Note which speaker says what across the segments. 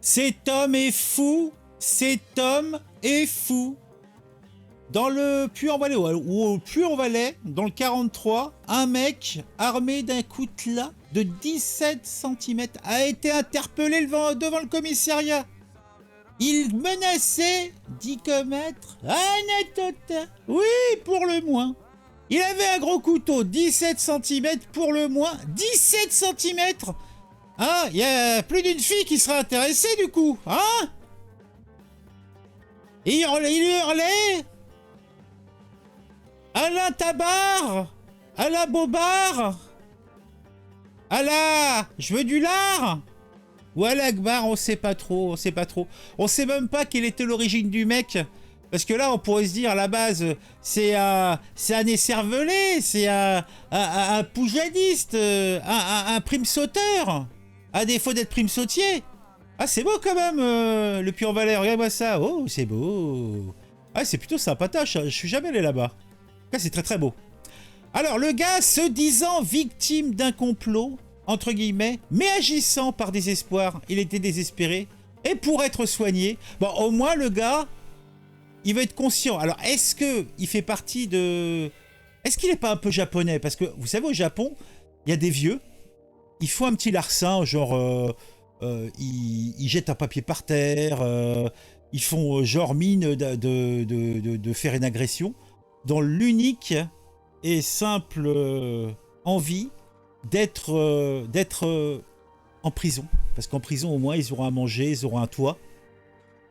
Speaker 1: Cet homme est fou. Cet homme est fou. Dans le Puy-en-Velay, ou au Puy-en-Velay, dans le 43, un mec armé d'un coutelas de 17 cm a été interpellé devant le commissariat. Il menaçait d'y commettre un attentat. Oui, pour le moins. Il avait un gros couteau, 17 cm pour le moins. 17 cm. Hein, il y a plus d'une fille qui sera intéressée du coup, hein? Et il hurlait Alain Tabar, Alain Bobard, Alain, je veux du lard. Ou Alain Akbar, on sait pas trop, on sait pas trop. On sait même pas quelle était l'origine du mec. Parce que là, on pourrait se dire, à la base, c'est un écervelé, c'est un poujadiste, un prime sauteur. À défaut d'être prime sautier. Ah, c'est beau quand même, le Puy-en-Velay, regarde-moi ça. Oh, c'est beau. Ah, c'est plutôt sympatoche, je suis jamais allé là-bas. Là, c'est très très beau. Alors, le gars, se disant victime d'un complot, entre guillemets, mais agissant par désespoir, il était désespéré, et pour être soigné, bon, au moins, le gars, il va être conscient. Alors, est-ce qu'il fait partie de... Est-ce qu'il n'est pas un peu japonais? Parce que, vous savez, au Japon, il y a des vieux, ils font un petit larcin, genre, ils jettent un papier par terre, ils font genre mine de faire une agression, dans l'unique et simple envie d'être en prison. Parce qu'en prison, au moins, ils auront à manger, ils auront un toit.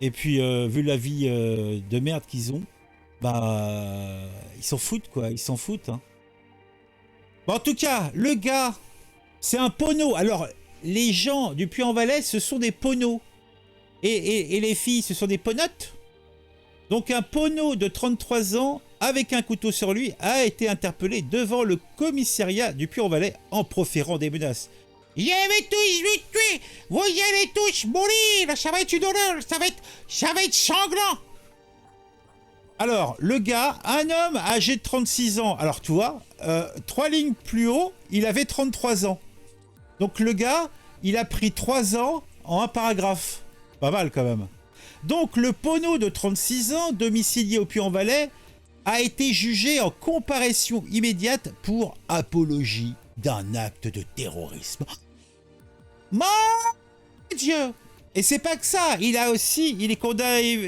Speaker 1: Et puis, vu la vie de merde qu'ils ont, bah, ils s'en foutent, quoi. Ils s'en foutent. Hein. Bon, en tout cas, le gars, c'est un pono. Alors, les gens du Puy-en-Velay, ce sont des ponos. Et les filles, ce sont des ponotes. Donc, un pono de 33 ans, avec un couteau sur lui, a été interpellé devant le commissariat du Puy-en-Velay en proférant des menaces. « Je vais tous vous tuer, vous allez tous mourir, ça va être une horreur, ça va être sanglant !» Alors, le gars, un homme âgé de 36 ans, alors tu vois, 3 lignes plus haut, il avait 33 ans. Donc le gars, il a pris 3 ans en un paragraphe. Pas mal quand même. Donc le pono de 36 ans, domicilié au Puy-en-Velay, a été jugé en comparution immédiate pour apologie d'un acte de terrorisme. Mon Dieu! Et c'est pas que ça, il est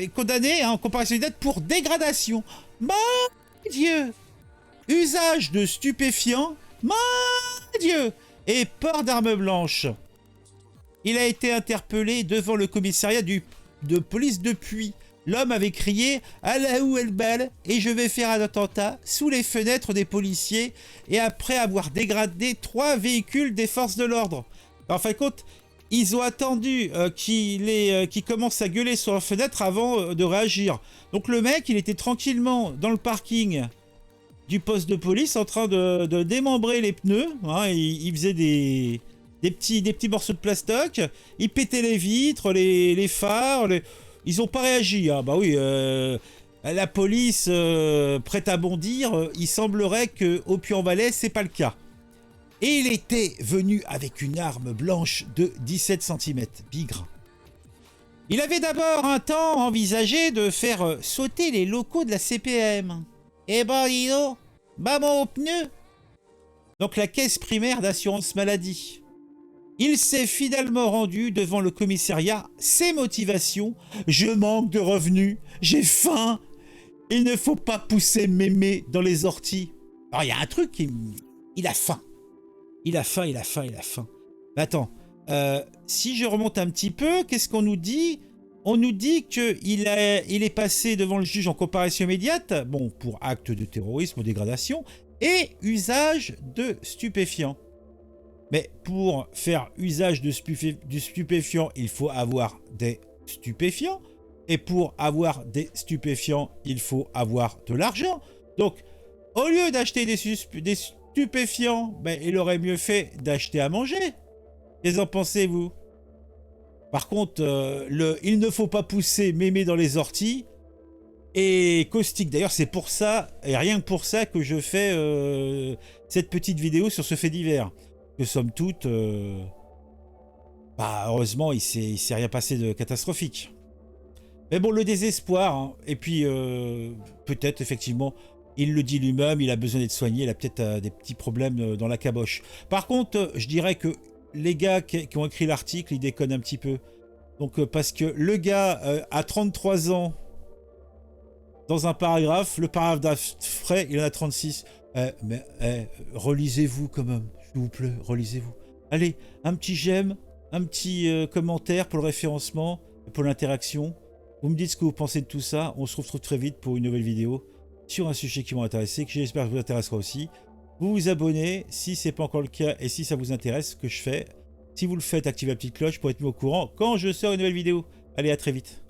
Speaker 1: condamné en comparution immédiate pour dégradation. Mon Dieu! Usage de stupéfiants. Mon Dieu! Et port d'armes blanches. Il a été interpellé devant le commissariat de police de Puy. L'homme avait crié « Allahu Ekbar et je vais faire un attentat » sous les fenêtres des policiers et après avoir dégradé 3 véhicules des forces de l'ordre. En fin de compte, ils ont attendu qu'il commence à gueuler sur la fenêtre avant de réagir. Donc le mec, il était tranquillement dans le parking du poste de police en train de démembrer les pneus. Hein, il faisait des petits morceaux de plastoc. Il pétait les vitres, les phares. Ils n'ont pas réagi. Hein. Bah oui, la police prête à bondir. Il semblerait qu'au Puy-en-Velay, c'est pas le cas. Et il était venu avec une arme blanche de 17 cm, bigre. Il avait d'abord un temps envisagé de faire sauter les locaux de la CPM. Eh ben, dis donc, maman aux pneus. Donc la caisse primaire d'assurance maladie. Il s'est finalement rendu devant le commissariat. Ses motivations: je manque de revenus, j'ai faim, il ne faut pas pousser mémé dans les orties. Alors il y a un truc, il a faim. Il a faim. Mais attends, si je remonte un petit peu, qu'est-ce qu'on nous dit? On nous dit qu'il est passé devant le juge en comparution immédiate, bon, pour acte de terrorisme ou dégradation, et usage de stupéfiants. Mais pour faire usage de stupéfiants, il faut avoir des stupéfiants. Et pour avoir des stupéfiants, il faut avoir de l'argent. Donc, au lieu d'acheter des stupéfiants, ben, il aurait mieux fait d'acheter à manger. Qu'est-ce que en pensez-vous? Par contre, il ne faut pas pousser mémé dans les orties et caustique. D'ailleurs, c'est pour ça, et rien que pour ça, que je fais cette petite vidéo sur ce fait divers. Que somme toute, Bah, heureusement, il s'est rien passé de catastrophique. Mais bon, le désespoir, hein. Et puis, peut-être, effectivement, il le dit lui-même, il a besoin d'être soigné, il a peut-être des petits problèmes dans la caboche. Par contre, je dirais que les gars qui ont écrit l'article, ils déconnent un petit peu. Donc, parce que le gars a 33 ans dans un paragraphe, le paragraphe frais, il en a 36. Mais relisez-vous quand même, s'il vous plaît, relisez-vous. Allez, un petit j'aime, un petit commentaire pour le référencement, pour l'interaction. Vous me dites ce que vous pensez de tout ça. On se retrouve très vite pour une nouvelle vidéo sur un sujet qui m'intéresse, que j'espère vous intéressera aussi. Vous vous abonnez si ce n'est pas encore le cas et si ça vous intéresse ce que je fais. Si vous le faites, activez la petite cloche pour être mis au courant quand je sors une nouvelle vidéo. Allez, à très vite.